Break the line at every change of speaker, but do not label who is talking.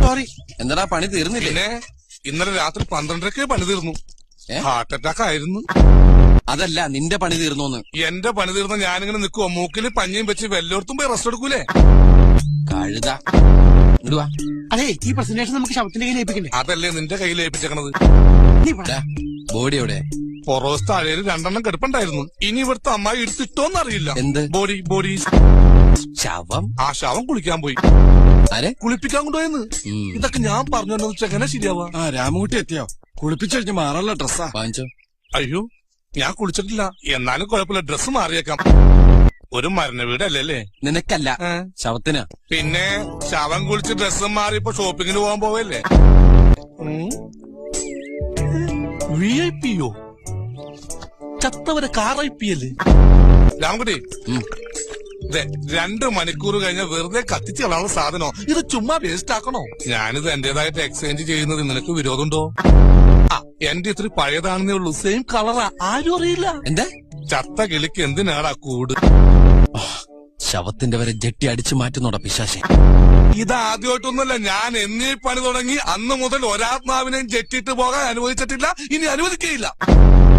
Sorry.
എന്താ പണി തീർന്നില്ലേ?
പിന്നെ ഇന്നലെ രാത്രി 12:30 പണി തീർന്നു. ഹാർട്ട് അറ്റാക്ക് ആയിരുന്നു.
അതല്ല, നിന്റെ പണി തീർന്നോന്ന്.
എന്റെ പണി തീർന്ന ഞാനിങ്ങനെ നിൽക്കുവോ? മൂക്കില് പഞ്ഞിയും വെച്ച് വെല്ലോടത്തും പോയി റെസ്റ്റ് എടുക്കൂലേ?
കഴുത ഇടുവാ.
അതെ, ഈ പ്രസന്റേഷൻ നമുക്ക് ശവത്തിന്റെ കയ്യിൽ ഏൽപ്പിക്കണ്ടേ?
അതല്ലേ നിന്റെ കയ്യിൽ ഏൽപ്പിച്ചേക്കണത്.
ബോഡി എവിടെ?
പൊറോസ് താഴേല് 2 കിടപ്പുണ്ടായിരുന്നു. ഇനി ഇവിടുത്തെ അമ്മായി എടുത്തിട്ടോന്നറിയില്ല.
എന്ത്
ബോഡി
ശവം?
ആ ശവം കുളിക്കാൻ പോയി.
ആരെ
കുളിപ്പിക്കാൻ കൊണ്ടുപോയെന്ന്. ഇതൊക്കെ ഞാൻ പറഞ്ഞു എങ്ങനെ ശരിയാവാ?
രാമകുട്ടി എത്തിയോ? കുളിപ്പിച്ചഴിഞ്ഞ് മാറാനുള്ള ഡ്രസ്സാ
വാങ്ങിച്ചോ.
അയ്യോ, ഞാൻ കുളിച്ചിട്ടില്ല. എന്നാലും കുഴപ്പമില്ല, ഡ്രസ്സ് മാറിയേക്കാം. ഒരു മരണ വീടല്ലേ?
നിനക്കല്ല, ശവത്തിനാ.
പിന്നെ ശവം കുളിച്ച് ഡ്രസ്സും മാറി ഇപ്പൊ ഷോപ്പിങ്ങിന് പോകാൻ പോവല്ലേ? VIP യോ? ചത്തവരെ കാറൈപ്പി അല്ലേ? രാമകുട്ടി, 2 മണിക്കൂർ കഴിഞ്ഞ വെറുതെ കത്തിച്ച് കളയാനുള്ള സാധനോ? ഇത് ചുമ്മാ വേസ്റ്റ് ആക്കണോ? ഞാനിത് എന്റേതായിട്ട് എക്സ്ചേഞ്ച് ചെയ്യുന്നത് നിനക്ക് വിരോധമുണ്ടോ? എന്റെ ഇത്തിരി പഴയതാണെന്നേ ഉള്ളൂ. സെയിം കളറാ, ആരും അറിയില്ല.
എന്താ?
ചത്ത കിളിക്ക് എന്തിനാടാ കൂട്?
ശവത്തിന്റെ വരെ ജെട്ടി അടിച്ചു മാറ്റുന്നോടാ പിശാശെ.
ഇതാദ്യമായിട്ടൊന്നുമല്ല. ഞാൻ എന്നീ പണി തുടങ്ങി അന്ന് മുതൽ ഒരാത്മാവിനെയും ജെട്ടിട്ട് പോകാൻ അനുവദിച്ചിട്ടില്ല, ഇനി അനുവദിക്കുകയില്ല.